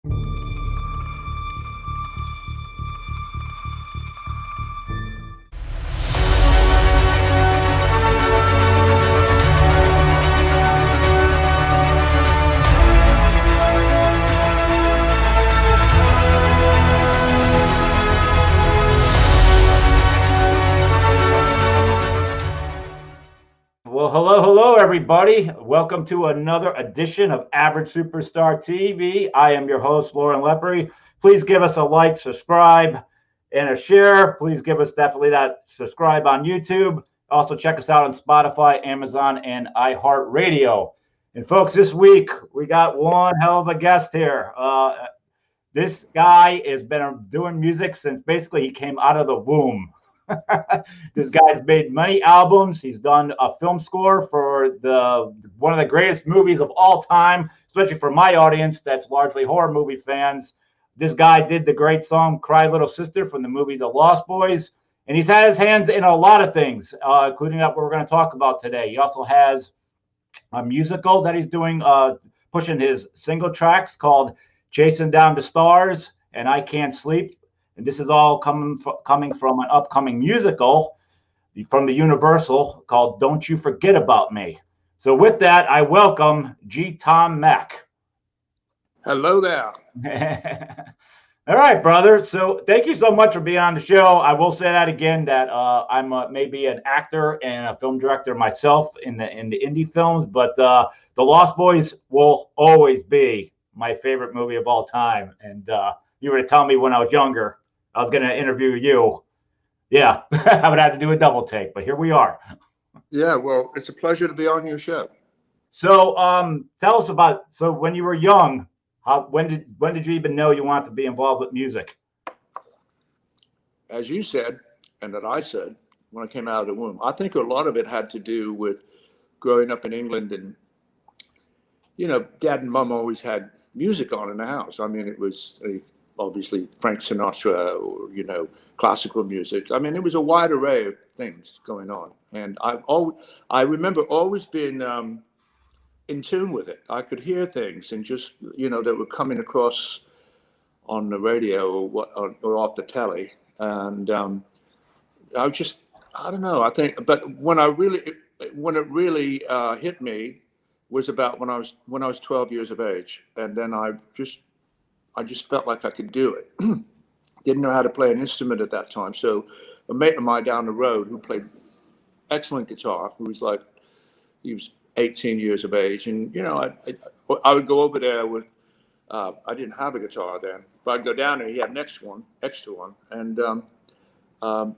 Well, hello, everybody. Welcome to another edition of Average Superstar TV. I am your host, Lauren Lepre. Please give us a like, subscribe, and a share. Please give us definitely that subscribe on YouTube. Also, check us out on Spotify, Amazon, and iHeartRadio. And folks, this week we got one hell of a guest here. This guy has been doing music since basically he came out of the womb. This guy's made many albums. He's done a film score for one of the greatest movies of all time, especially for my audience that's largely horror movie fans. This guy did the great song Cry Little Sister from the movie The Lost Boys. And he's had his hands in a lot of things, including that what we're going to talk about today. He also has a musical that he's doing, pushing his single tracks called Chasing Down the Stars and I Can't Sleep. And this is all coming from an upcoming musical from the Universal called Don't You Forget About Me. So with that, I welcome G. Tom Mack. Hello there. All right, brother. So thank you so much for being on the show. I will say that again, that I'm maybe an actor and a film director myself in the indie films, but The Lost Boys will always be my favorite movie of all time. And you were to tell me when I was younger, I was going to interview you. Yeah, I would have to do a double take, but here we are. Yeah, well, it's a pleasure to be on your show. So tell us about, so when you were young, when did you even know you wanted to be involved with music? As you said, and that I said, when I came out of the womb, I think a lot of it had to do with growing up in England. And, you know, Dad and Mom always had music on in the house. I mean, it was obviously Frank Sinatra or, you know, classical music. I mean, it was a wide array of things going on. And I remember always being in tune with it. I could hear things and just, you know, that were coming across on the radio or off the telly. And I don't know, I think, but when it really hit me was about when I was 12 years of age. And then I just felt like I could do it. Didn't know how to play an instrument at that time. So a mate of mine down the road who played excellent guitar, he was 18 years of age. And, you know, I would go over there with, I didn't have a guitar then, but I'd go down there, he had next to one. And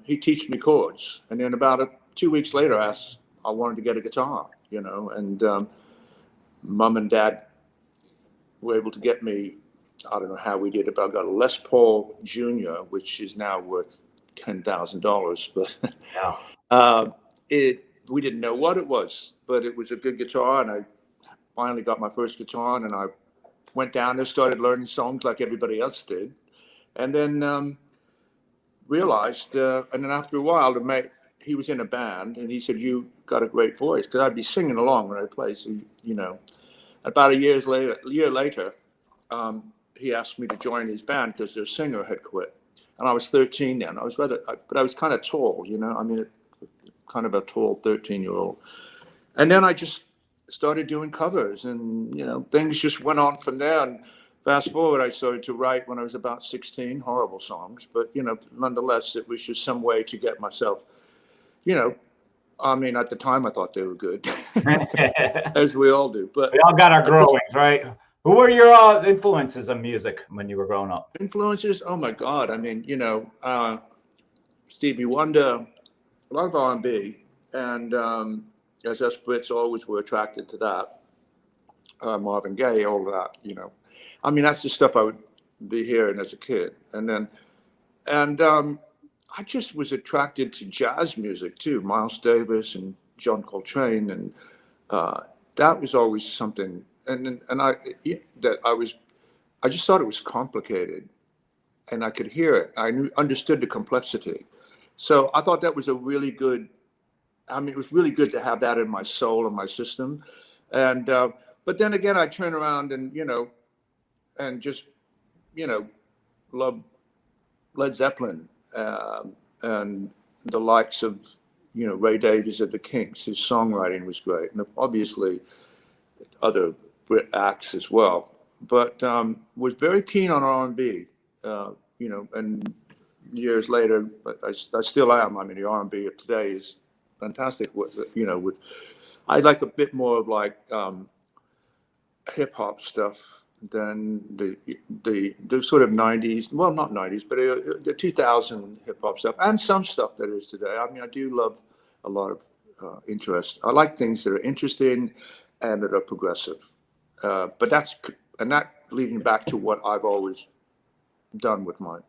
he'd teach me chords. And then about 2 weeks later, I wanted to get a guitar, you know, and Mom and Dad were able to get me, I don't know how we did it, but I got a Les Paul Jr., which is now worth $10,000. But we didn't know what it was, but it was a good guitar. And I finally got my first guitar, and I went down there, started learning songs like everybody else did. And then realized, and then after a while, he was in a band, and he said, "You got a great voice," because I'd be singing along when I play. So, you know, about a year later, he asked me to join his band because their singer had quit. And I was 13 then. But I was kind of tall, you know, I mean, kind of a tall 13-year-old. And then I just started doing covers, and, you know, things just went on from there. And fast forward, I started to write when I was about 16, horrible songs. But, you know, nonetheless, it was just some way to get myself, you know, I mean, at the time I thought they were good, as we all do. But we all got our growings, right? Who were your influences in music when you were growing up? Influences? Oh my God! I mean, you know, Stevie Wonder, a lot of R&B, and as us Brits always were attracted to that. Marvin Gaye, all of that, you know. I mean, that's the stuff I would be hearing as a kid, and I just was attracted to jazz music too, Miles Davis and John Coltrane, and that was always something. And I just thought it was complicated, and I could hear it. I understood the complexity. So I thought that was a really good. I mean, it was really good to have that in my soul and my system. And but then again, I turn around and, you know, and just you know, loved Led Zeppelin and the likes of, you know, Ray Davies of the Kinks. His songwriting was great, and obviously other Brit acts as well. But was very keen on R&B, you know, and years later, I still am. I mean, the R&B of today is fantastic. You know, I like a bit more of like hip hop stuff than the sort of 90s, well, not 90s, but the 2000 hip hop stuff, and some stuff that is today. I mean, I do love a lot of interest. I like things that are interesting and that are progressive. But that leading back to what I've always done with my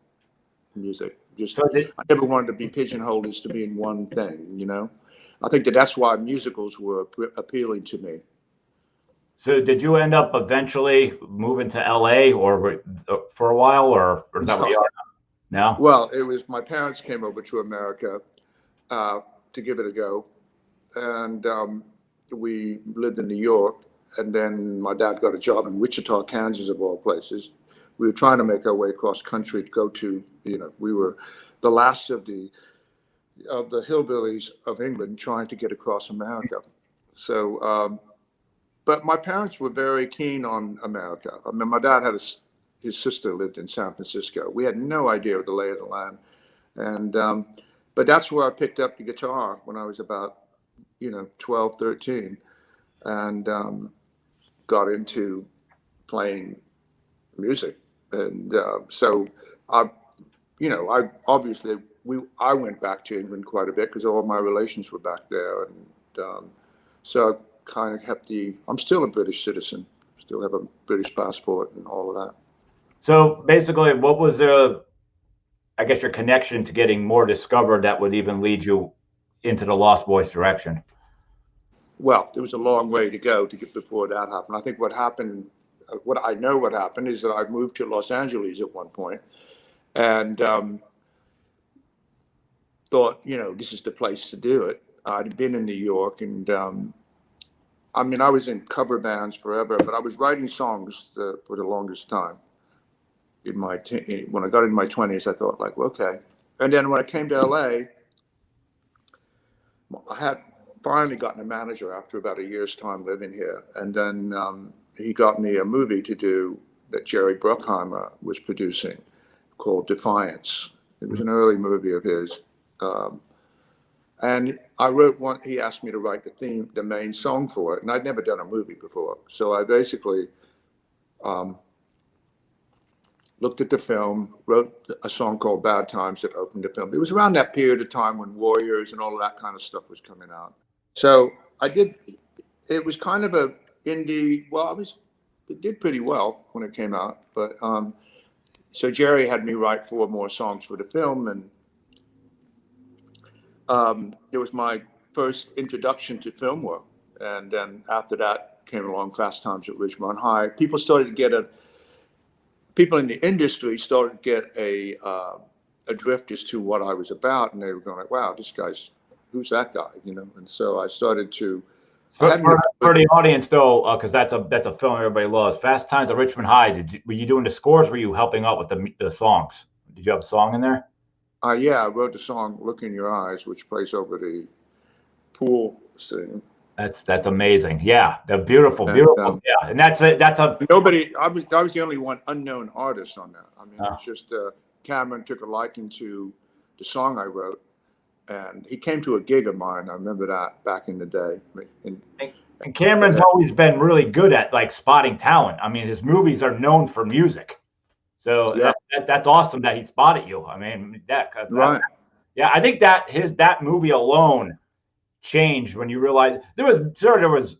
music. Just I never wanted to be pigeonholed as to being one thing, you know. I think that's why musicals were appealing to me. So did you end up eventually moving to LA or for a while, or is that where you are now? Well, it was my parents came over to America to give it a go, and we lived in New York, and then my dad got a job in Wichita, Kansas, of all places. We were trying to make our way across country to go to, you know, we were the last of the hillbillies of England trying to get across America. So, but my parents were very keen on America. I mean, my dad had his sister lived in San Francisco. We had no idea of the lay of the land. And, but that's where I picked up the guitar when I was about, you know, 12, 13, and got into playing music. And so I went back to England quite a bit because all my relations were back there. And so I kind of kept I'm still a British citizen, still have a British passport and all of that. So basically, what was I guess, your connection to getting more discovered that would even lead you into the Lost Boys direction? Well, there was a long way to go to get before that happened. I think what happened is that I moved to Los Angeles at one point and thought, you know, this is the place to do it. I'd been in New York, and I mean, I was in cover bands forever, but I was writing songs for the longest time. When I got in my 20s, I thought, like, well, okay. And then when I came to LA, I had finally gotten a manager after about a year's time living here. And then he got me a movie to do that Jerry Bruckheimer was producing called Defiance. It was an early movie of his. And I wrote one, he asked me to write the main song for it. And I'd never done a movie before. So I basically looked at the film, wrote a song called Bad Times that opened the film. It was around that period of time when Warriors and all of that kind of stuff was coming out. So it was kind of a indie, well, it did pretty well when it came out. But so Jerry had me write 4 more songs for the film, and it was my first introduction to film work. And then after that came along Fast Times at Ridgemont High. People in the industry started to get a drift as to what I was about, and they were going like, wow, who's that guy, you know? And so I started to. For the audience, though, because that's a film everybody loves. Fast Times at Richmond High. Were you doing the scores? Were you helping out with the songs? Did you have a song in there? Yeah, I wrote the song "Look in Your Eyes," which plays over the pool scene. That's amazing. Yeah, they're beautiful. Yeah, and that's it. Nobody. I was the only one unknown artist on that. I mean, it's just Cameron took a liking to the song I wrote, and he came to a gig of mine. I remember that back in the day. And Cameron's always been really good at like spotting talent. I mean, his movies are known for music, so yeah. That's awesome that he spotted you. I mean, right. Yeah, I think that movie alone changed when you realize there was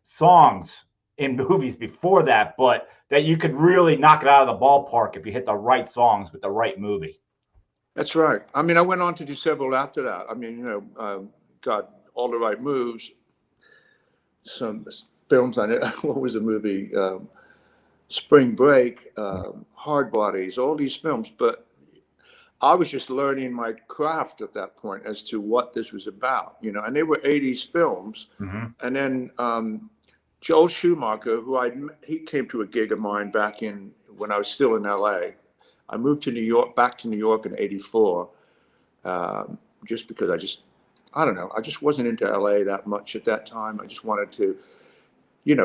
songs in movies before that, but that you could really knock it out of the ballpark if you hit the right songs with the right movie. That's right. I mean, I went on to do several after that. I mean, you know, got All the Right Moves, some films on it. What was the movie? Spring Break, Hard Bodies, all these films. But I was just learning my craft at that point as to what this was about, you know, and they were 80s films. Mm-hmm. And then Joel Schumacher, he came to a gig of mine back in when I was still in LA. I moved to New York, back to New York in '84, just because I don't know, I just wasn't into LA that much at that time. I just wanted to,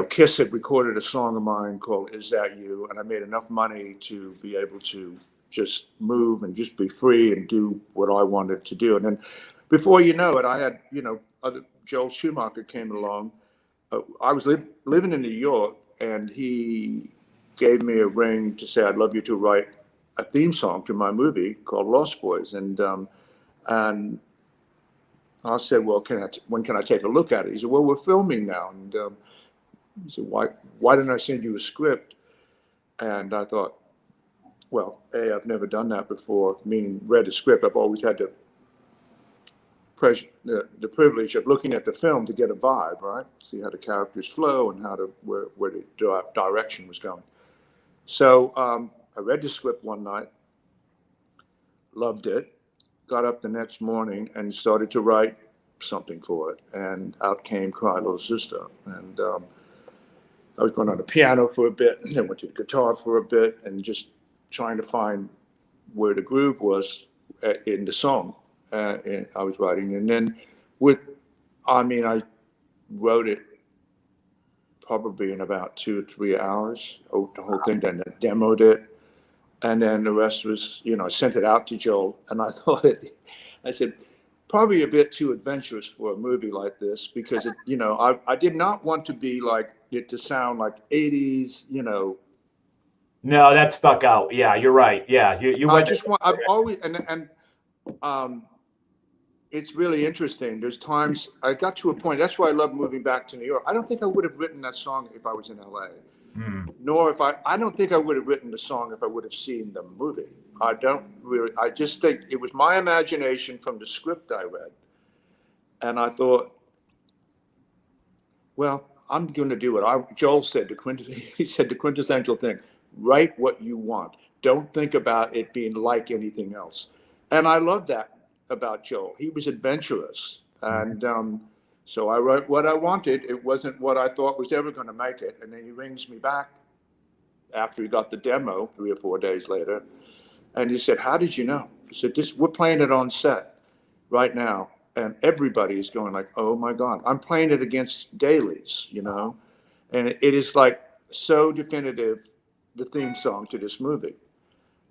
Kiss had recorded a song of mine called "Is That You," and I made enough money to be able to just move and just be free and do what I wanted to do. And then, before you know it, I had, Joel Schumacher came along. I was living in New York, and he gave me a ring to say, "I'd love you to write a theme song to my movie called Lost Boys." And I said, "Well, when can I take a look at it?" He said, "Well, we're filming now." And he said, "Why didn't I send you a script?" And I thought, well, I've never done that before, meaning read a script. I've always had the privilege of looking at the film to get a vibe, right? See how the characters flow and where the direction was going. So I read the script one night, loved it, got up the next morning and started to write something for it. And out came Cry Little Sister. And I was going on the piano for a bit, and then went to the guitar for a bit, and just trying to find where the groove was in the song I was writing. And then I wrote it probably in about 2 or 3 hours, the whole thing, then I demoed it. And then the rest was, I sent it out to Joel, and I I said, probably a bit too adventurous for a movie like this, because I did not want to be like it to sound like 80s, No, that stuck out. Yeah, you're right. Yeah, you went. I've always, it's really interesting. There's times I got to a point, that's why I love moving back to New York. I don't think I would have written that song if I was in LA. Nor I don't think I would have written the song if I would have seen the movie. I just think it was my imagination from the script I read. And I thought, well, I'm going to do what Joel said, he said the quintessential thing: write what you want. Don't think about it being like anything else. And I love that about Joel. He was adventurous. And so I wrote what I wanted. It wasn't what I thought was ever going to make it. And then he rings me back after he got the demo 3 or 4 days later. And he said, "How did you know?" He said, "We're playing it on set right now." And everybody is going like, "Oh my God." I'm playing it against dailies, and it is like so definitive, the theme song to this movie.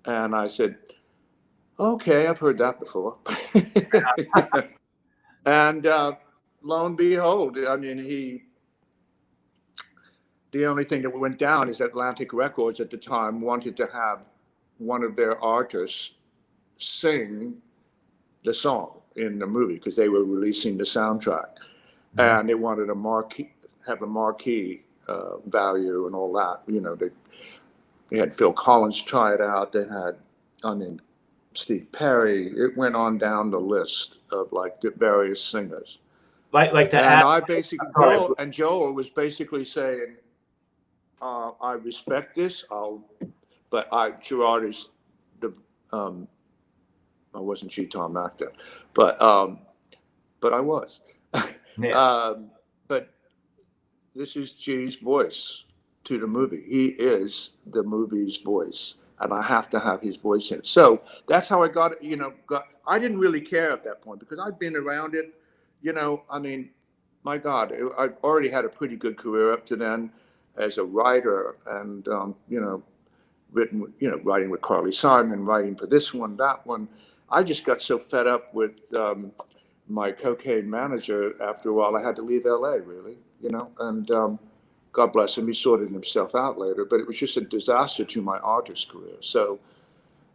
And I said, "Okay, I've heard that before." And lo and behold, the only thing that went down is Atlantic Records at the time wanted to have one of their artists sing the song in the movie because they were releasing the soundtrack, and they wanted a marquee value and all that. They had Phil Collins try it out. They had, Steve Perry. It went on down the list of like the various singers. Like to and add. I basically Joel was basically saying, "I respect this. But Gerard is the I wasn't Tom actor, but I was. Yeah. But this is G's voice to the movie. He is the movie's voice, and I have to have his voice in it. So that's how I got it. I didn't really care at that point because I'd been around it. My God, I've already had a pretty good career up to then as a writer, and writing with Carly Simon, writing for this one, that one. I just got so fed up with my cocaine manager. After a while, I had to leave LA, really, and God bless him, he sorted himself out later, but it was just a disaster to my artist career. So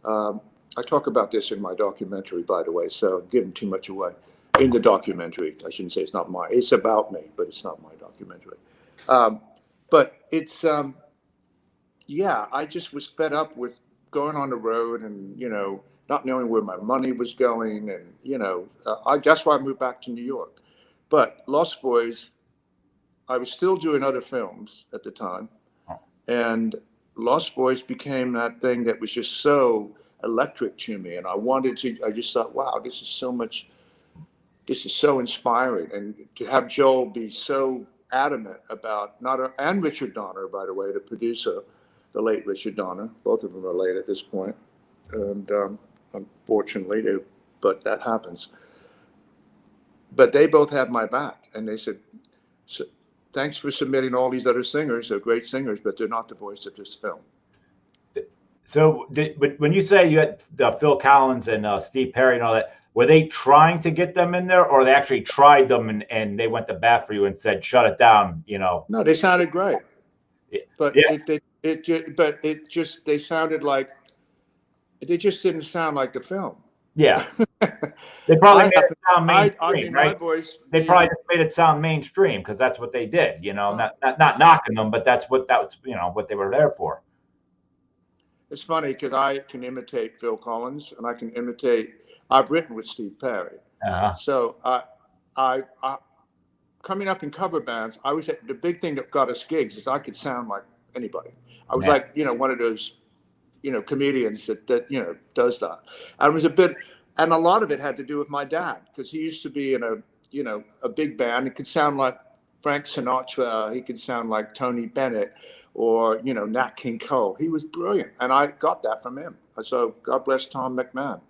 I talk about this in my documentary, by the way, so I'm giving too much away. In the documentary, I shouldn't say it's about me, but it's not my documentary. But it's, I just was fed up with going on the road and, not knowing where my money was going. And, that's why I moved back to New York. But Lost Boys, I was still doing other films at the time. And Lost Boys became that thing that was just so electric to me. And I just thought, wow, this is so inspiring. And to have Joel be so adamant about, and Richard Donner, by the way, the producer, the late Richard Donner. Both of them are late at this point, and unfortunately, but that happens. But they both had my back, and they said, "Thanks for submitting all these other singers. They're great singers, but they're not the voice of this film." So, but when you say you had Phil Collins and Steve Perry and all that, were they trying to get them in there, or they actually tried them and they went to bat for you and said, "Shut it down"? No, they sounded great, but yeah. they sounded like they just didn't sound like the film. Yeah, they probably made it sound mainstream, right? My voice. They probably just made it sound mainstream because that's what they did. Not knocking them, but that was what they were there for. It's funny because I can imitate Phil Collins and I can imitate. I've written with Steve Perry, so I coming up in cover bands. I was the big thing that got us gigs is I could sound like anybody. I was like one of those comedians that does that. And it was and a lot of it had to do with my dad because he used to be in a big band. He could sound like Frank Sinatra. He could sound like Tony Bennett or Nat King Cole. He was brilliant, and I got that from him. So God bless Tom McMahon.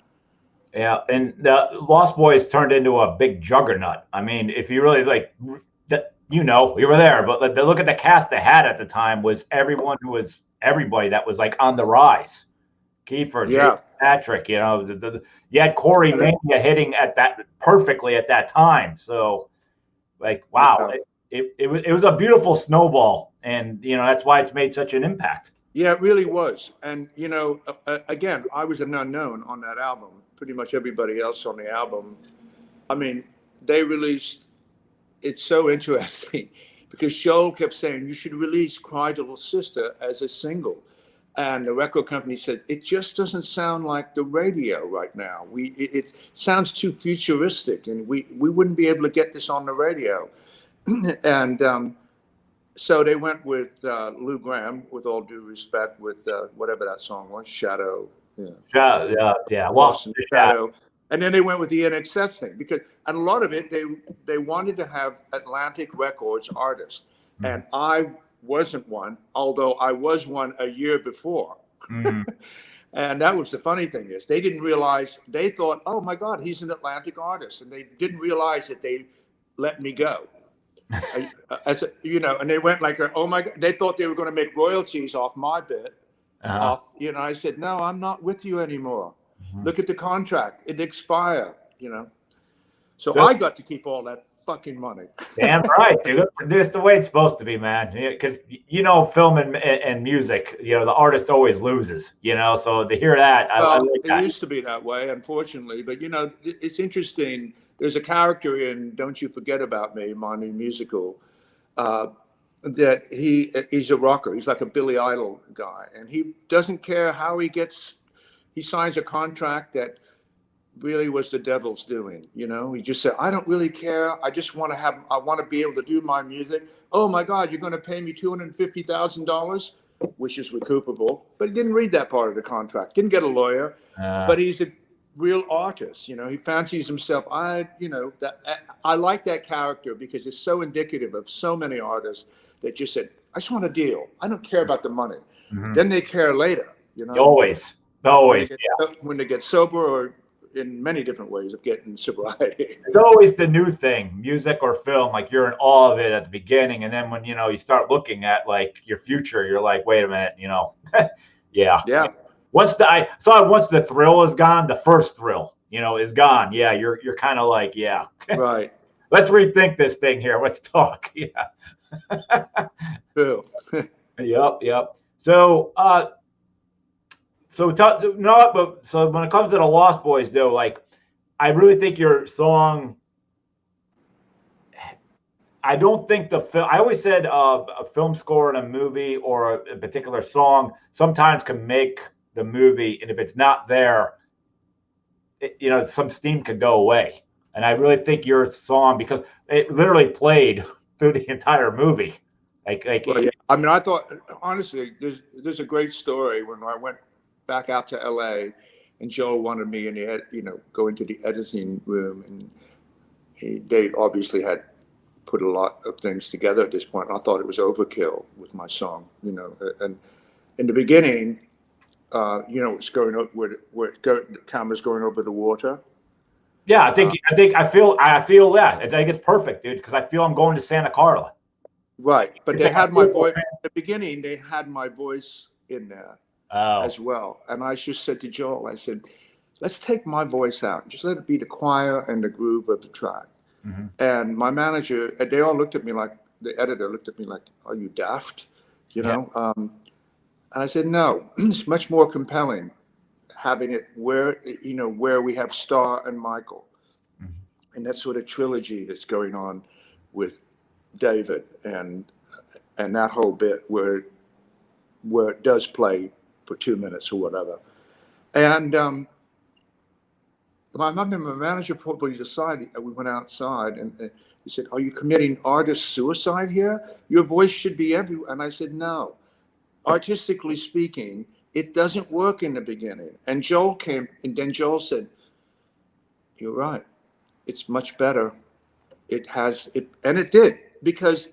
Yeah, and the Lost Boys turned into a big juggernaut. I mean, if you really you were there, but look at the cast they had at the time was everybody that was like on the rise. Kiefer, Jason Patrick, you had Corey Mania hitting at that perfectly at that time. So, wow, it was a beautiful snowball, and that's why it's made such an impact. Yeah, it really was. And again, I was an unknown on that album. Pretty much everybody else on the album. I mean, they released. It's so interesting because Joel kept saying you should release "Cry Little Sister" as a single, and the record company said it just doesn't sound like the radio right now. It sounds too futuristic, and we wouldn't be able to get this on the radio. And so they went with Lou Gramm, with all due respect, with whatever that song was, Shadow. Yeah. Lost in the Shadow. And then they went with the NXS thing and a lot of it, they wanted to have Atlantic Records artists. And I wasn't one, although I was one a year before. And that was the funny thing is they didn't realize, they thought, oh my God, he's an Atlantic artist. And they didn't realize that they let me go. And they went like, oh my God, they thought they were going to make royalties off my bit. I said, no, I'm not with you anymore. Look at the contract; it expired. So I got to keep all that fucking money. Damn right, dude. That's the way it's supposed to be, man. Because film and music, the artist always loses. So to hear that, I like that. It used to be that way, unfortunately. But it's interesting. There's a character in "Don't You Forget About Me," my new musical. That he's a rocker. He's like a Billy Idol guy, and he doesn't care how he signs a contract that really was the devil's doing. He just said, I don't really care. I just want to be able to do my music. Oh my God, you're going to pay me $250,000, which is recoupable. But he didn't read that part of the contract. Didn't get a lawyer. But he's a real artist. He fancies himself. I like that character because it's so indicative of so many artists that just said, I just want a deal. I don't care about the money. Then they care later. Always. When they get sober, or in many different ways of getting sobriety. It's always the new thing, music or film. Like you're in awe of it at the beginning, and then when you start looking at like your future, you're like, wait a minute, Yeah. Once the thrill is gone, the first thrill, is gone. Yeah, you're kind of like, yeah, right. Let's rethink this thing here. Let's talk. Yeah. True. Yep. So when it comes to the Lost Boys, though, like I really think your song. I don't think the film. I always said a film score in a movie or a particular song sometimes can make the movie, and if it's not there, some steam could go away. And I really think your song, because it literally played through the entire movie. Well, yeah. I mean, I thought honestly, there's a great story when I went back out to LA, and Joe wanted me go into the editing room, and they obviously had put a lot of things together at this point. And I thought it was overkill with my song, and in the beginning, it's going up the camera's going over the water. Yeah, I feel that. I think it's perfect, dude, because I feel I'm going to Santa Carla. Right, but they had my voice at the beginning. They had my voice in there as well, and I just said to Joel, I said, "Let's take my voice out. Just let it be the choir and the groove of the track." Mm-hmm. And my manager, they all looked at me like, the editor looked at me like, "Are you daft?" And I said, "No, it's much more compelling having it where we have Star and Michael, Mm-hmm. and that sort of trilogy that's going on with David and that whole bit where it does play for 2 minutes or whatever." And I remember my manager pulled me aside. We went outside, and he said, "Are you committing artist suicide here? Your voice should be everywhere." And I said, "No. Artistically speaking, it doesn't work in the beginning." And Joel came, and then Joel said, "You're right. It's much better. It has it," and it did, because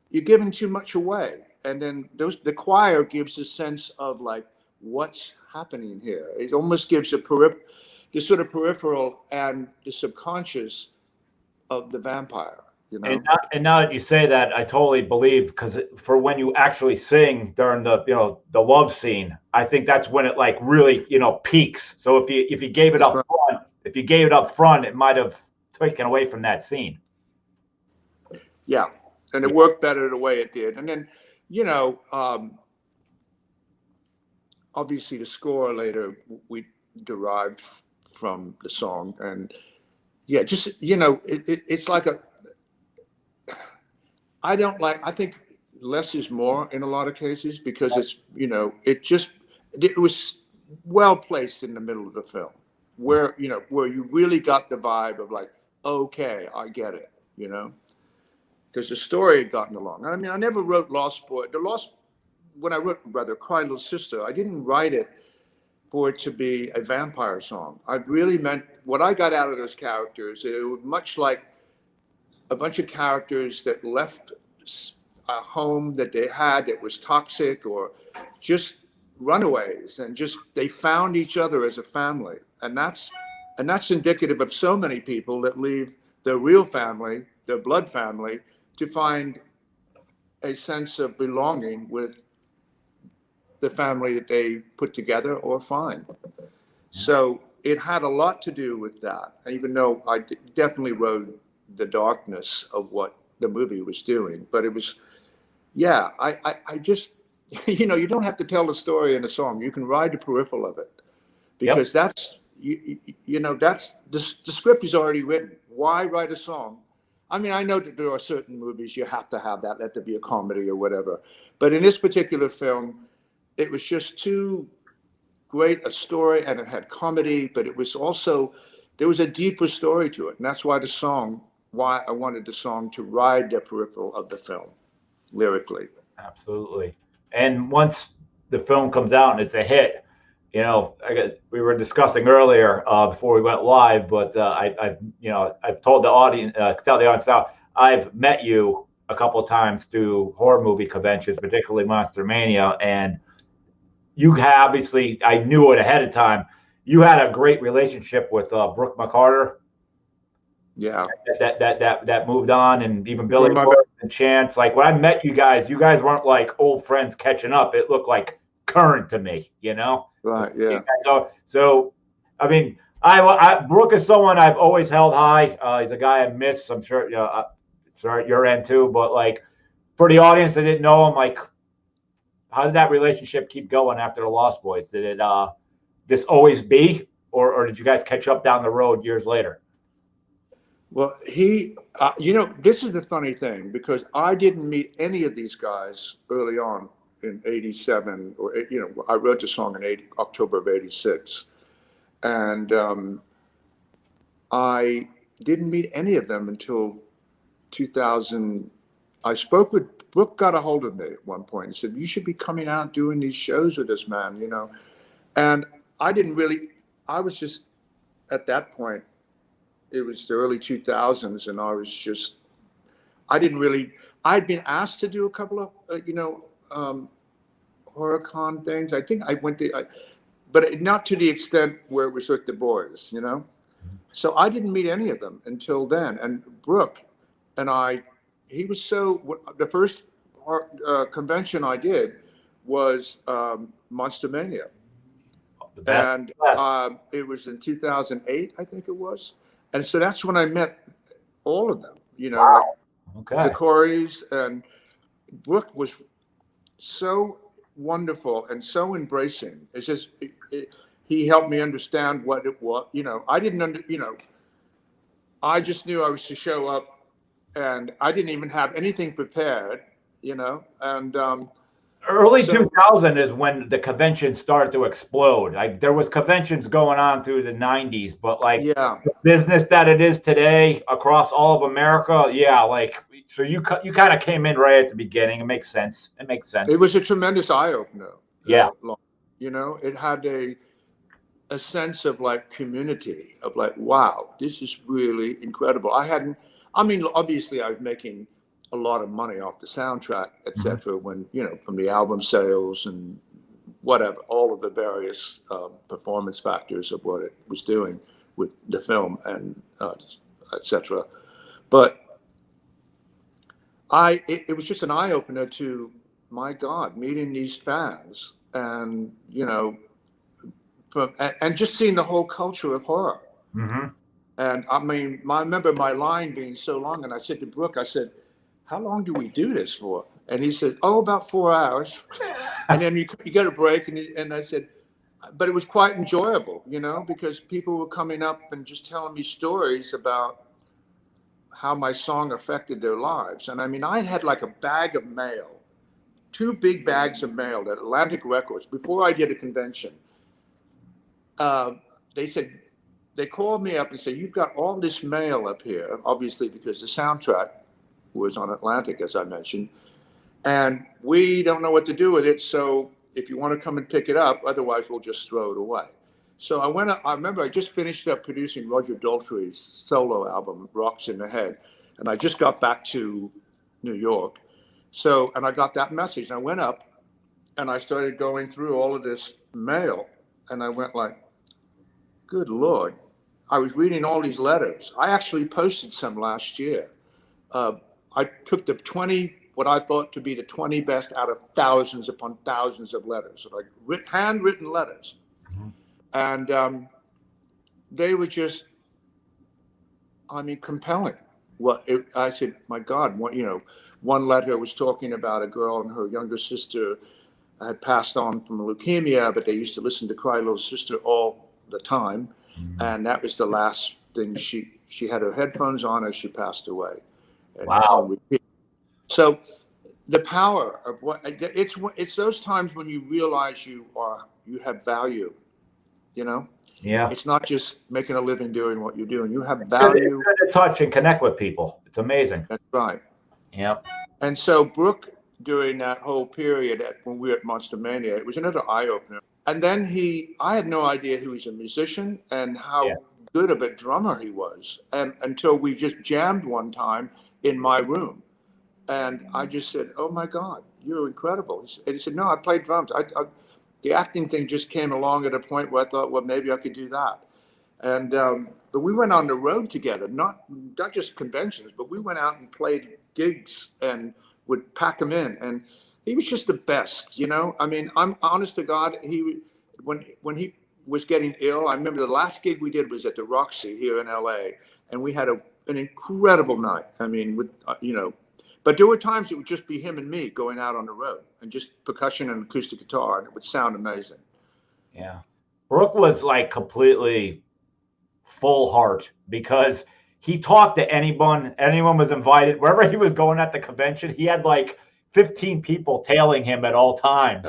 you're giving too much away. And then the choir gives a sense of like what's happening here. It almost gives the sort of peripheral and the subconscious of the vampire. And now that you say that, I totally believe, because for when you actually sing during the love scene, I think that's when it like really peaks. So if you gave it That's up right. front, it might have taken away from that scene. Yeah, and it worked better the way it did. And then, obviously the score later we derived from the song, and yeah, just it's like I think less is more in a lot of cases, because it's it was well placed in the middle of the film, where you really got the vibe of like, okay, I get it, because the story had gotten along. I mean, I never wrote when I wrote Cry Little Sister, I didn't write it for it to be a vampire song. I really meant what I got out of those characters. It was much like a bunch of characters that left a home that they had that was toxic, or just runaways, and just they found each other as a family. And that's indicative of so many people that leave their real family, their blood family, to find a sense of belonging with the family that they put together or find. So it had a lot to do with that, even though I definitely wrote the darkness of what the movie was doing. But it was, yeah, I just, you don't have to tell the story in a song. You can ride the peripheral of it, because that's, that's the script is already written. Why write a song? I mean, I know that there are certain movies you have to have that, let there be a comedy or whatever. But in this particular film, it was just too great a story, and it had comedy, but it was also, there was a deeper story to it. And that's why I wanted the song to ride the peripheral of the film lyrically. Absolutely. And once the film comes out and it's a hit, I guess we were discussing earlier before we went live, but I've told the audience, tell the audience now, I've met you a couple of times through horror movie conventions, particularly Monster Mania, and you have, obviously, I knew it ahead of time. You had a great relationship with Brooke McCarter. Yeah. That moved on, and even Billy and Chance. Like when I met you guys weren't like old friends catching up. It looked like current to me, Right. Yeah. So I mean, Brooke is someone I've always held high. He's a guy I miss. I'm sure, sorry at your end too. But like for the audience that didn't know him, like how did that relationship keep going after the Lost Boys? Did it just always be, or did you guys catch up down the road years later? Well, this is the funny thing, because I didn't meet any of these guys early on in '87, or I wrote the song in October of '86, and I didn't meet any of them until 2000. I spoke with Brooke, got a hold of me at one point and said, "You should be coming out doing these shows with us, man." And I didn't really. I was just at that point. It was the early 2000s, and I didn't really. I'd been asked to do a couple of HorrorCon things. I think I went to, but not to the extent where it was with the boys, you know. So I didn't meet any of them until then. And Brooke and I, he was the first convention I did was Monster Mania. The best. And it was in 2008, I think it was. And so that's when I met all of them, you know, Wow. like the Coreys. And Brooke was so wonderful and so embracing. It's just, he helped me understand what it was. You know, I didn't you know, I just knew I was to show up, and I didn't even have anything prepared, you know. And early 2000 is when the convention started to explode. Like there was conventions going on through the 90s, but like the business that it is today across all of America, like so you kind of came in right at the beginning. It makes sense. It makes sense. It was a tremendous eye opener. Yeah, you know, it had a sense of like community, of like, wow, this is really incredible. I mean, obviously I was making a lot of money off the soundtrack, etc. When, you know, from the album sales and whatever, all of the various performance factors of what it was doing with the film and etc. But it was just an eye opener to, my God, meeting these fans and, you know, and just seeing the whole culture of horror. And I mean, I remember my line being so long, and I said to Brooke, I said, how long do we do this for? And he said, oh, about 4 hours. And then you get a break. And I said, but it was quite enjoyable, you know, because people were coming up and just telling me stories about how my song affected their lives. And I mean, I had like a bag of mail, 2 big bags of mail at Atlantic Records before I did a convention. They called me up and said, you've got all this mail up here, obviously because the soundtrack was on Atlantic, as I mentioned, and we don't know what to do with it. So if you want to come and pick it up, otherwise we'll just throw it away. So I remember I just finished up producing Roger Daltrey's solo album, Rocks in the Head. And I just got back to New York. So, and I got that message, and I went up and I started going through all of this mail, and I went like, good Lord. I was reading all these letters. I actually posted some last year. I took the 20, what I thought to be the 20 best out of thousands upon thousands of letters, like handwritten letters. And they were just, I mean, compelling. I said, my God, you know, one letter was talking about a girl and her younger sister had passed on from leukemia, but they used to listen to Cry Little Sister all the time. And that was the last thing she had her headphones on as she passed away. And wow. So the power of it's those times when you realize you have value, you know? Yeah. It's not just making a living doing what you're doing. You have value. It's good to touch and connect with people. It's amazing. That's right. Yep. And so Brooke, during that whole period when we were at Monster Mania, it was another eye opener. And then I had no idea he was a musician and how good of a drummer he was. And until we just jammed one time in my room. And I just said, oh my God, you're incredible. And he said, no, I played drums. The acting thing just came along at a point where I thought, well, maybe I could do that. And but we went on the road together, not just conventions, but we went out and played gigs and would pack him in. And he was just the best, you know. I mean, I'm honest to God. When he was getting ill, I remember the last gig we did was at the Roxy here in LA, and we had an incredible night. I mean, with you know, but there were times it would just be him and me going out on the road, and just percussion and acoustic guitar, and it would sound amazing. Yeah, Brooke was like completely full heart because he talked to anyone was invited wherever he was going at the convention. He had like 15 people tailing him at all times.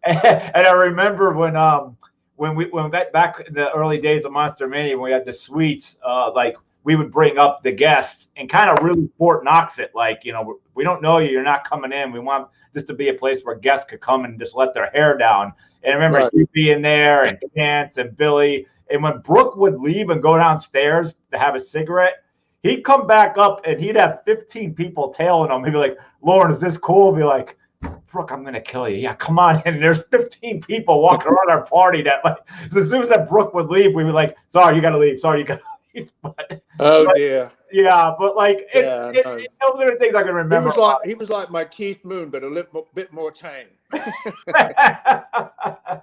And I remember when we went back in the early days of Monster Mania, when we had the suites, like we would bring up the guests and kind of really Fort Knox it. Like, you know, we don't know you, you're not coming in. We want this to be a place where guests could come and just let their hair down. And I remember you being there and Chance and Billy. And when Brooke would leave and go downstairs to have a cigarette, he'd come back up and he'd have 15 people tailing him. He'd be like, Lauren, is this cool? I'd be like, Brooke, I'm gonna kill you. Yeah, come on in. There's 15 people walking around our party that like. So as soon as that Brooke would leave, we were like, sorry, you gotta leave. Sorry, you gotta leave. Oh dear. Yeah, but like Yeah, no. those are the things I can He remember. was like my Keith Moon, but a little bit more tame. You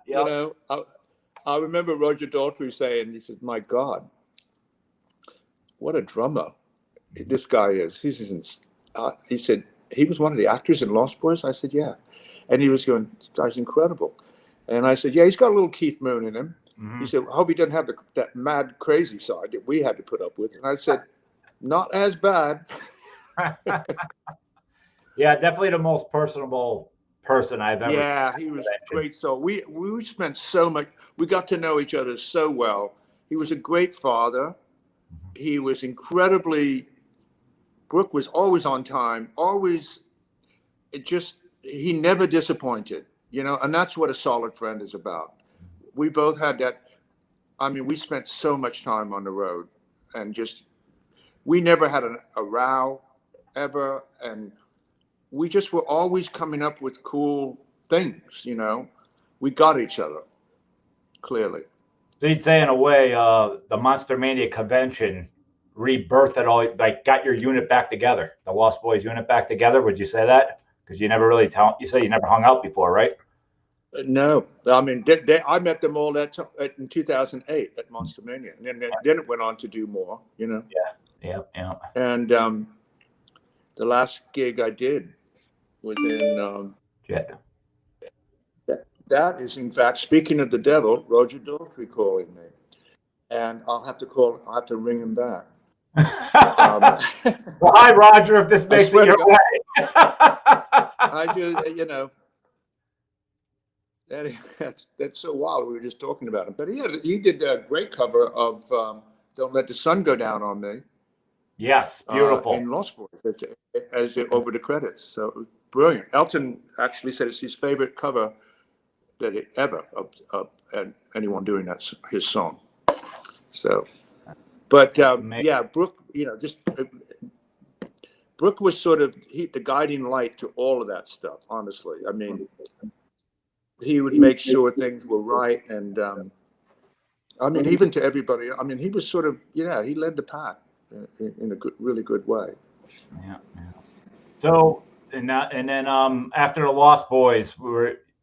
Yep. know, I remember Roger Daltrey saying, he said, "My God, what a drummer this guy is." He said he was one of the actors in Lost Boys. I said, "Yeah," and he was going, "This guy's incredible." And I said, "Yeah, he's got a little Keith Moon in him." Mm-hmm. He said, "I hope he doesn't have that mad, crazy side that we had to put up with." And I said, "Not as bad." Yeah, definitely the most personable person I've ever. Yeah, he was great. So we spent so much. We got to know each other so well. He was a great father. He was incredibly. Brooke was always on time. Always, he never disappointed. And that's what a solid friend is about. We both had that. I mean, we spent so much time on the road, and we never had a row ever, and we just were always coming up with cool things. We got each other clearly. So you'd say in a way, the Monster Mania convention rebirthed it all, like got your unit back together, the Lost Boys unit back together. Would you say that? Because you never really you say you never hung out before, right? No, I mean, I met them all in 2008 at Monster Mania, and then it went on to do more. Yeah. And the last gig I did was in. Yeah. That is, in fact, speaking of the devil, Roger Daltrey calling me, and I'll have to ring him back. Well, hi, Roger. If this makes it your way. I just, that's so wild. We were just talking about him, but he did a great cover of "Don't Let the Sun Go Down on Me." Yes, beautiful. In Lost Boys, as over the credits. So brilliant. Elton actually said it's his favorite cover ever of anyone doing his song. So, but yeah, Brooke, Brooke was sort of the guiding light to all of that stuff. Honestly, I mean, he would make sure things were right, and I mean, even to everybody. I mean, he was sort of he led the pack in a really good way. Yeah. So and then after the Lost Boys,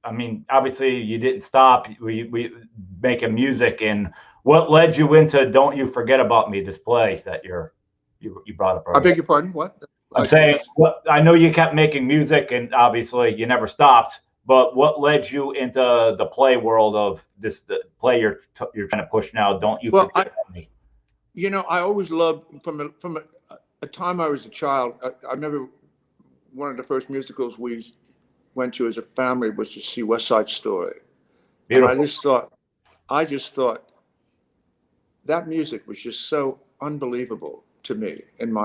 I mean, obviously you didn't stop. We making music, and what led you into "Don't You Forget About Me" display that you brought up earlier? I beg your pardon. What? I'm saying, I know you kept making music, and obviously you never stopped. But what led you into the play world of the play you're trying to push now? Don't you forget about me? I always loved from a time I was a child. I remember one of the first musicals we went to as a family was to see West Side Story. Beautiful. And I just thought that music was just so unbelievable to me and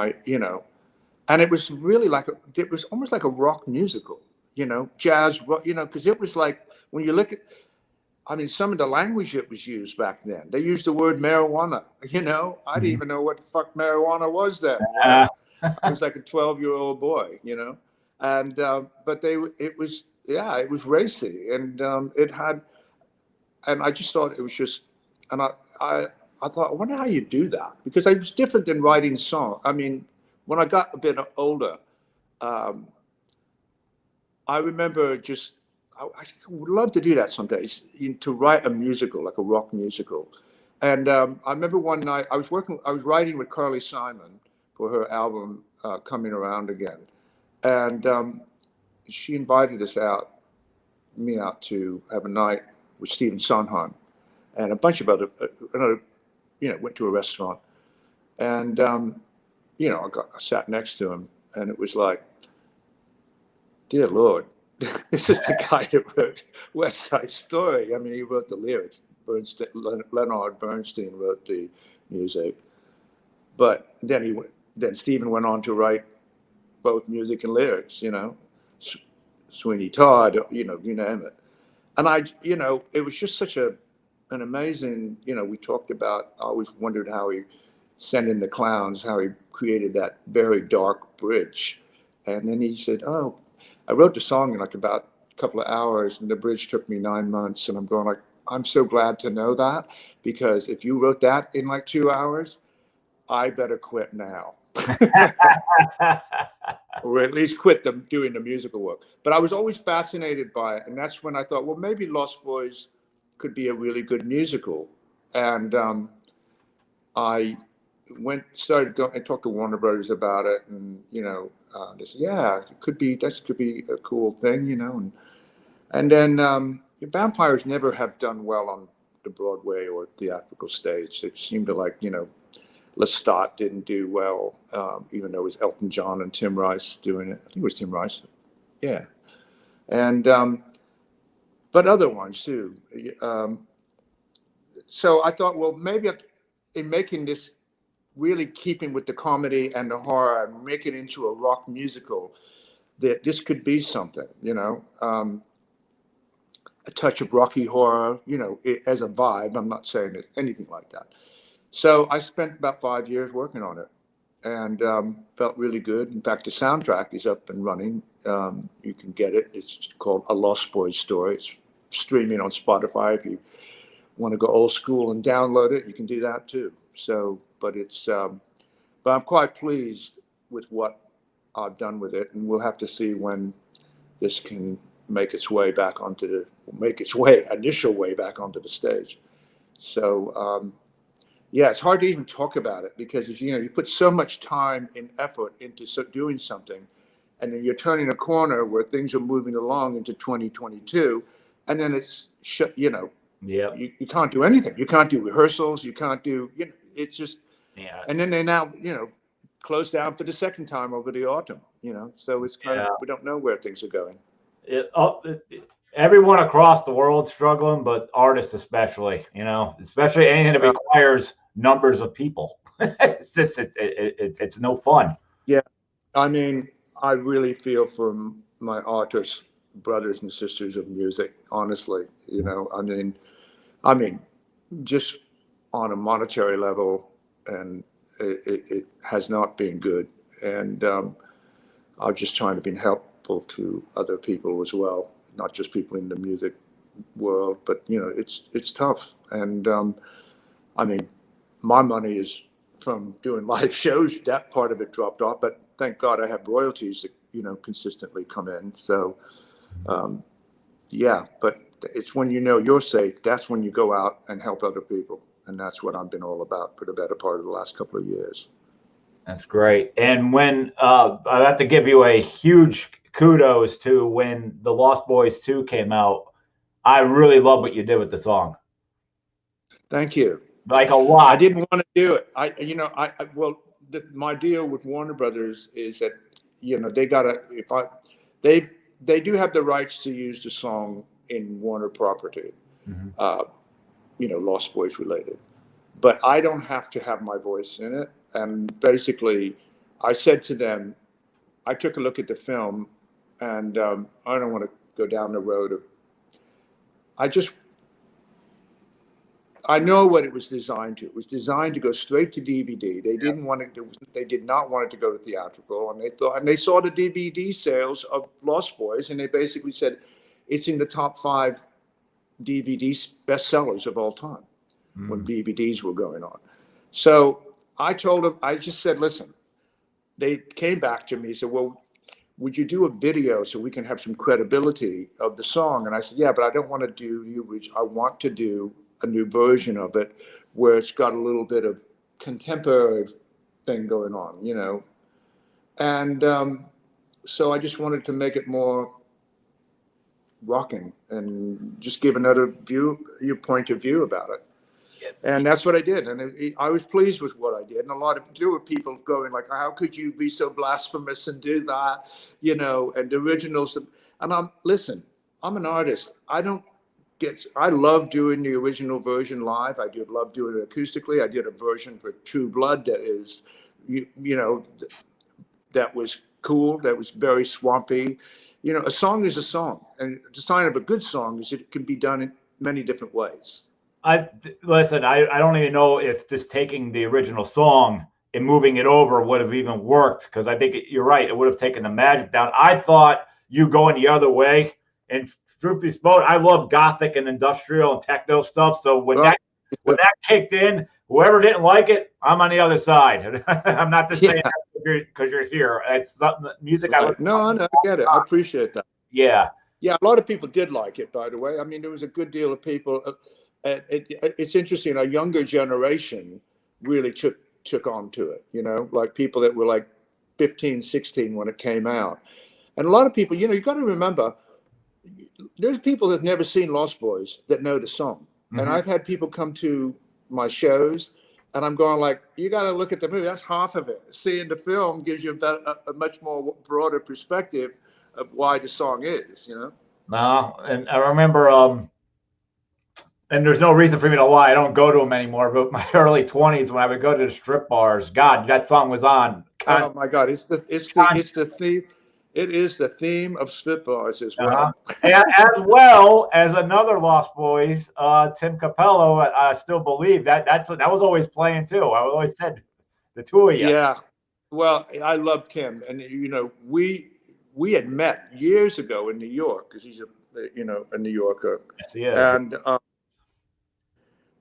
and it was really it was almost like a rock musical, jazz, because it was like, when you look at, I mean, some of the language that was used back then, they used the word marijuana, I didn't even know what the fuck marijuana was then. I was like a 12-year-old boy, and, but it was racy, and and I just thought it was just, and I thought, I wonder how you do that, because it was different than writing song. I mean, when I got a bit older, I remember I would love to do that some days, to write a musical, like a rock musical. And I remember one night I was writing with Carly Simon for her album Coming Around Again. And she invited me out to have a night with Stephen Sondheim and a bunch of other, went to a restaurant. And, I sat next to him, and it was like, dear Lord, this is the guy that wrote West Side Story. I mean, he wrote the lyrics. Leonard Bernstein wrote the music. But then Stephen went on to write both music and lyrics, Sweeney Todd, you name it. And it was just such an amazing, we talked about, I always wondered how he sent in the clowns, how he created that very dark bridge. And then he said, oh, I wrote the song in like about a couple of hours, and the bridge took me 9 months. And I'm going like, I'm so glad to know that, because if you wrote that in like 2 hours, I better quit now. Or at least quit doing the musical work. But I was always fascinated by it. And that's when I thought, well, maybe Lost Boys could be a really good musical. And I I talked to Warner Brothers about it. And, they said, yeah, that could be a cool thing, And then vampires never have done well on the Broadway or theatrical stage. They seem to like, Lestat didn't do well, even though it was Elton John and Tim Rice doing it. I think it was Tim Rice. Yeah. And, but other ones too. So I thought, well, maybe in making this really keeping with the comedy and the horror and make it into a rock musical, that this could be something, a touch of Rocky Horror, as a vibe. I'm not saying it's anything like that. So I spent about 5 years working on it, and felt really good. In fact, the soundtrack is up and running. You can get it. It's called A Lost Boys Story. It's streaming on Spotify. If you want to go old school and download it, you can do that too. So, but I'm quite pleased with what I've done with it, and we'll have to see when this can make its way back initial way back onto the stage. So, yeah, it's hard to even talk about it because, you put so much time and effort into doing something, and then you're turning a corner where things are moving along into 2022, and then it's Yeah. You can't do anything. You can't do rehearsals. You can't do, it's just, Yeah. and then they now, close down for the second time over the autumn, so it's kind of, we don't know where things are going. Everyone across the world struggling, but artists especially, especially anything that requires numbers of people. It's just, it's no fun. Yeah. I mean, I really feel for my artist brothers and sisters of music, honestly, I mean, just on a monetary level, and it has not been good. And I'm just trying to be helpful to other people as well, not just people in the music world, but it's tough. And I mean, my money is from doing live shows. That part of it dropped off, but thank God I have royalties that consistently come in. So yeah, but it's when you're safe, that's when you go out and help other people, and that's what I've been all about for the better part of the last couple of years. That's great. And when I have to give you a huge kudos to when The Lost Boys 2 came out. I really love what you did with the song. Thank you. Like a lot. I didn't want to do it. My deal with Warner Brothers is that they gotta they do have the rights to use the song in Warner property, Lost Boys related, but I don't have to have my voice in it. And basically, I said to them, I took a look at the film, and I don't want to go down the road of. I know what it was designed to. It was designed to go straight to DVD. They didn't want it to. They did not want it to go to theatrical, and they saw the DVD sales of Lost Boys, and they basically said, it's in the top 5 DVD bestsellers of all time when DVDs were going on. So I told them, I just said, listen. They came back to me and said, well, would you do a video so we can have some credibility of the song? And I said, yeah, but I don't want to do I want to do a new version of it where it's got a little bit of contemporary thing going on, And so I just wanted to make it more rocking and just give another your point of view about it. And that's what I did. And I was pleased with what I did. And there were people going like, how could you be so blasphemous and do that? And the originals. And listen, I'm an artist. I love doing the original version live. I did love doing it acoustically. I did a version for True Blood that is, that was cool. That was very swampy. A song is a song. And the sign of a good song is it can be done in many different ways. I don't even know if just taking the original song and moving it over would have even worked, because I think you're right. It would have taken the magic down. I thought you going the other way. And truth be spoken, I love gothic and industrial and techno stuff. So when that kicked in, whoever didn't like it, I'm on the other side. I'm not just saying that because you're here. It's something music I listen to. No, I get it. I appreciate that. Yeah. Yeah, a lot of people did like it, by the way. I mean, there was a good deal of people. It's interesting. A younger generation really took on to it, you know, like people that were like 15, 16 when it came out. And a lot of people, you know, you got to remember, there's people that have never seen Lost Boys that know the song. Mm-hmm. And I've had people come to my shows and I'm going like, you got to look at the movie. That's half of it. Seeing the film gives you a much more broader perspective of why the song is, you know? No, and I remember, and there's no reason for me to lie. I don't go to them anymore. But my early 20s, when I would go to the strip bars, God, that song was on. Oh my God, it's the theme. It is the theme of strip bars as well. As well as another Lost Boys, Tim Capello. I still believe that was always playing too. I always said the two of you. Yeah, well, I love Tim, and you know, we had met years ago in New York because he's a New Yorker. Yes, he is. And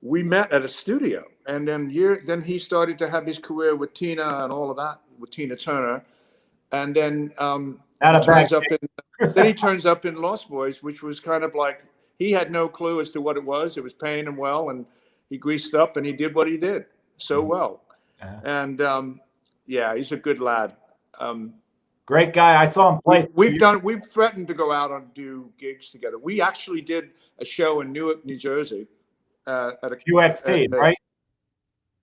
we met at a studio, and then he started to have his career with Tina and all of that, with Tina Turner, and then he turns up in Lost Boys, which was kind of like he had no clue as to what it was. It was paying him well, and he greased up and he did what he did so well. And yeah, he's a good lad. Great guy. I saw him play. We've threatened to go out and do gigs together. We actually did a show in Newark, New Jersey. At a QXT, right?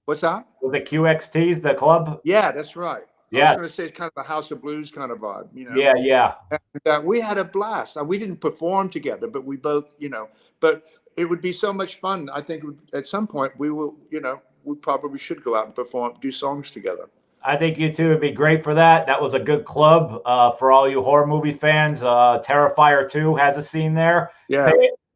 What's that? Was it QXT's the club? Yeah, that's right. Yeah. I was going to say it's kind of a House of Blues kind of vibe, you know. Yeah. And, we had a blast. We didn't perform together, but we both, you know. But it would be so much fun. I think at some point we will, you know, we probably should go out and perform, do songs together. I think you two would be great for that. That was a good club for all you horror movie fans. Terrifier 2 has a scene there. Yeah.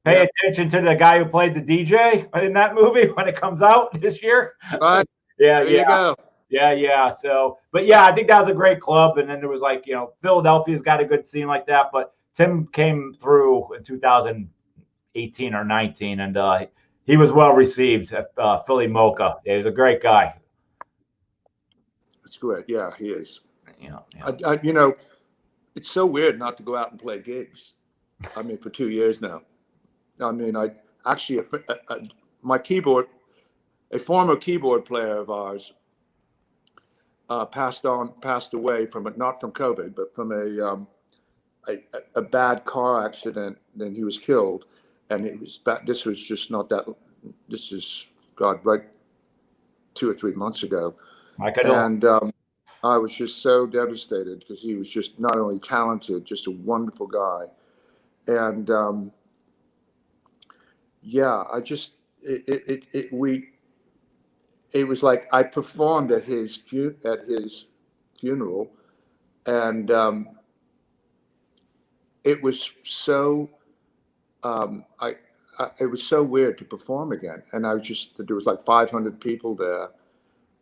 Pay attention to the guy who played the DJ in that movie when it comes out this year. Right. There you go. Yeah. So, but yeah, I think that was a great club. And then there was like, you know, Philadelphia's got a good scene like that. But Tim came through in 2018 or 19, and he was well received at Philly Mocha. Yeah, he's a great guy. That's great. Yeah, he is. Yeah. You know, it's so weird not to go out and play gigs. I mean, for 2 years now. I mean, I actually, a former keyboard player of ours passed away from it, not from COVID, but from a bad car accident. Then he was killed, and it was bad. This was just not that. This is right 2 or 3 months ago, and I was just so devastated because he was just not only talented, just a wonderful guy, and. Yeah, it was like I performed at his funeral, and it was so it was so weird to perform again, and there was like 500 people there,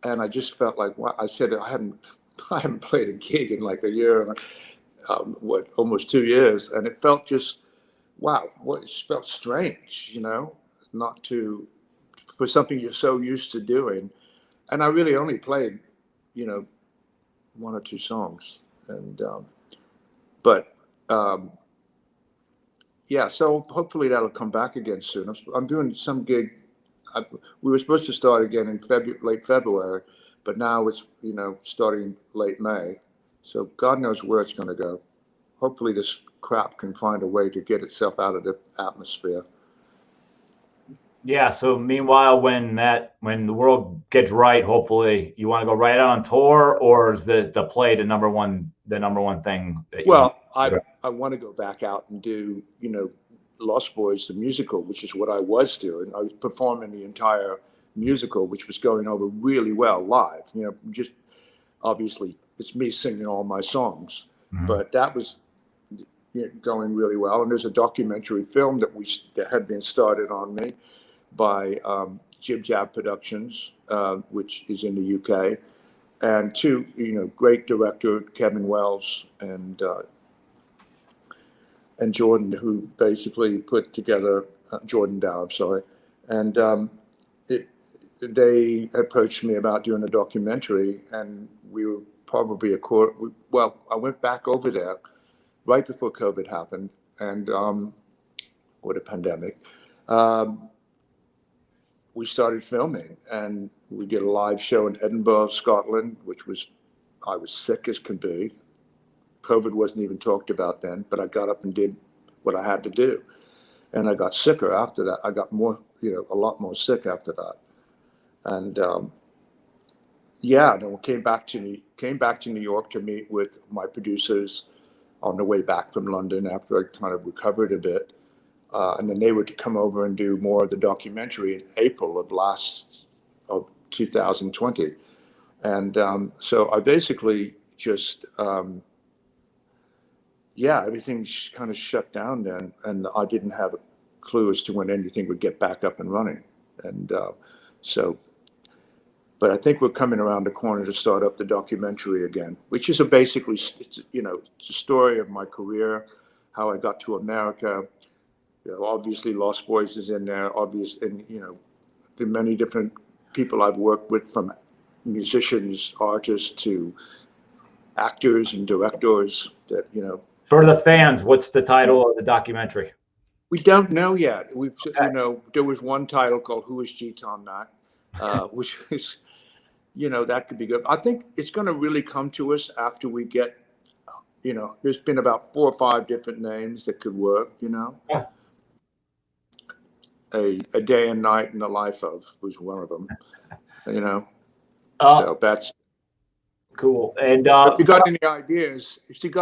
and I just felt like I said I haven't played a gig in like a year and almost 2 years, and it felt just. Wow, it felt strange, you know, for something you're so used to doing. And I really only played, you know, 1 or 2 songs. And, yeah, so hopefully that'll come back again soon. I'm doing some gig. We were supposed to start again in late February, but now it's, you know, starting late May. So God knows where it's going to go. Hopefully this crap can find a way to get itself out of the atmosphere. Yeah. So meanwhile, when the world gets right, hopefully you want to go right out on tour, or is the play the number one thing? Well, I want to go back out and do, you know, Lost Boys the musical, which is what I was doing. I was performing the entire musical, which was going over really well live. You know, just obviously it's me singing all my songs, but that was going really well. And there's a documentary film that had been started on me by Jib Jab Productions, which is in the UK, and 2, you know, great director Kevin Wells and Jordan, who basically put together Jordan Dow, I'm sorry, and they approached me about doing a documentary, and we were probably I went back over there right before COVID happened, and or the pandemic. We started filming, and we did a live show in Edinburgh, Scotland, I was sick as could be. COVID wasn't even talked about then, but I got up and did what I had to do. And I got sicker after that. I got a lot more sick after that. And then we came back to New York to meet with my producers on the way back from London after I kind of recovered a bit. And then they were to come over and do more of the documentary in April of 2020. And so I basically just, everything kind of shut down then. And I didn't have a clue as to when anything would get back up and running. And but I think we're coming around the corner to start up the documentary again, which is it's a story of my career, how I got to America. Obviously Lost Boys is in there, and the many different people I've worked with, from musicians, artists to actors and directors that. For the fans, what's the title of the documentary? We don't know yet. There was one title called "Who Is G-Tom Mac," which is, that could be good. I think it's going to really come to us after we get, there's been about 4 or 5 different names that could work. Yeah. A Day and Night in the Life of was one of them. So that's cool. And if you got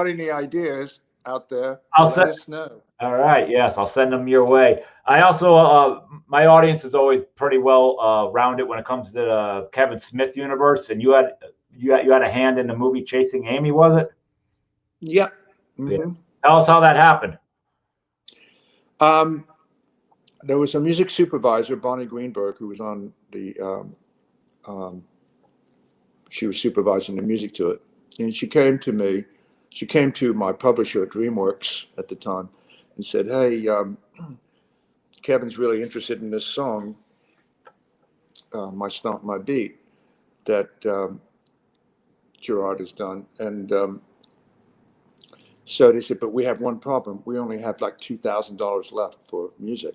any ideas out there, let us know. All right. Yes, I'll send them your way. I also, my audience is always pretty well rounded when it comes to the Kevin Smith universe, and you had a hand in the movie Chasing Amy, was it? Yep. Mm-hmm. Yeah. Tell us how that happened. There was a music supervisor, Bonnie Greenberg, who was on the. She was supervising the music to it, and she came to me. She came to my publisher, DreamWorks, at the time, and said, "Hey, Kevin's really interested in this song, My Stomp, My Beat, that Gerard has done." And so they said, "But we have one problem. We only have like $2,000 left for music,"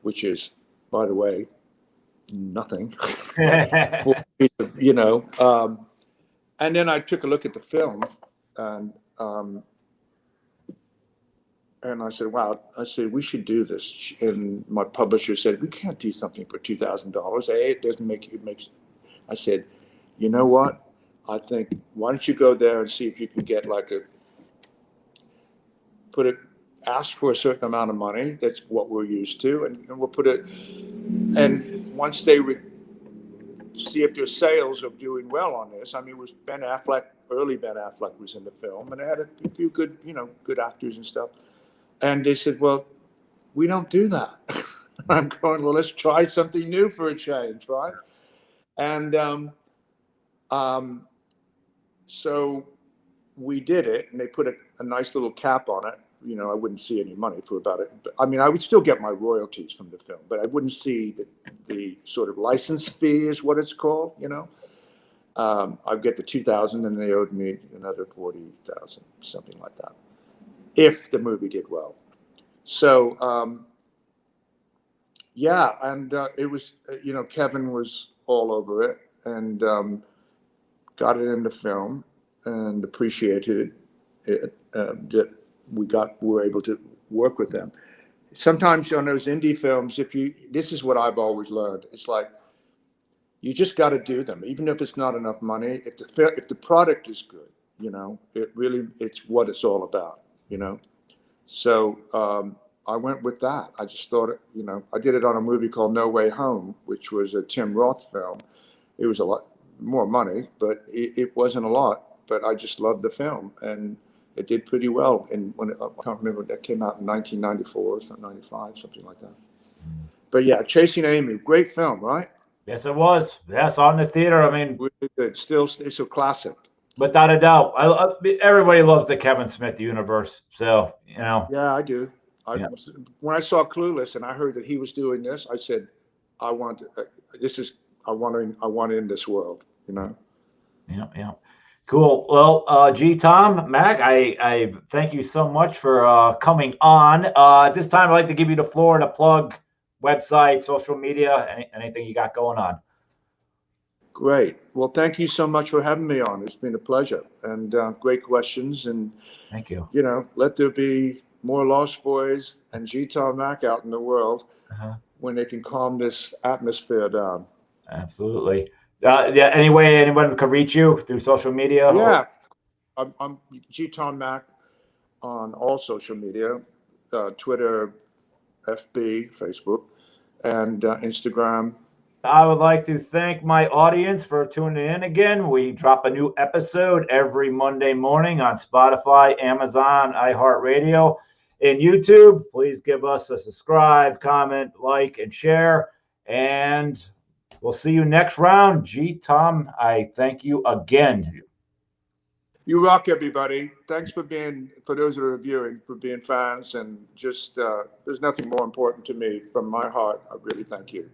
which is, by the way, nothing. And then I took a look at the film, and I said, "Wow!" I said, "We should do this." And my publisher said, "We can't do something for $2,000. It doesn't make it makes." I said, "You know what? I think, why don't you go there and see if you can get ask for a certain amount of money. That's what we're used to, and we'll put it. And once they see if their sales are doing well on this." I mean, it was Ben Affleck. Early Ben Affleck was in the film, and it had a few good, good actors and stuff. And they said, "Well, we don't do that." I'm going, "Well, let's try something new for a change, right?" And so we did it, and they put a nice little cap on it. I wouldn't see any money for about it. But, I mean, I would still get my royalties from the film, but I wouldn't see the sort of license fee is what it's called. I'd get the $2,000, and they owed me another $40,000, something like that, if the movie did well. So and it was, Kevin was all over it, and got it in the film, and appreciated it, that we were able to work with them. Sometimes on those indie films, this is what I've always learned. It's like, you just got to do them, even if it's not enough money. If the product is good, it's what it's all about, So I went with that. I just thought, I did it on a movie called No Way Home, which was a Tim Roth film. It was a lot more money, but it wasn't a lot. But I just loved the film, and it did pretty well. And I can't remember, that came out in 1994 or something, 95, something like that. But yeah, Chasing Amy, great film, right? Yes, it was. Yes, on the theater. I mean, really good. Still, it's a classic. Without a doubt. Everybody loves the Kevin Smith universe. So, Yeah, I do. yeah. When I saw Clueless and I heard that he was doing this, I said, I want this is I want in this world. Yeah, yeah. Cool. Well, Tom, Mac, I thank you so much for coming on. At this time, I'd like to give you the floor to plug website, social media, anything you got going on. Great. Well, thank you so much for having me on. It's been a pleasure and great questions. And, Thank you. let there be more Lost Boys and Tom Mac out in the world when they can calm this atmosphere down. Absolutely. Yeah. Any way anyone can reach you through social media? Yeah. I'm Tom Mac on all social media, Twitter, FB, Facebook, and Instagram. I would like to thank my audience for tuning in again. We drop a new episode every Monday morning on Spotify, Amazon, iHeartRadio, and YouTube. Please give us a subscribe, comment, like, and share. And we'll see you next round. Tom, I thank you again. You rock, everybody. Thanks for those that are viewing, for being fans. And just, there's nothing more important to me from my heart. I really thank you.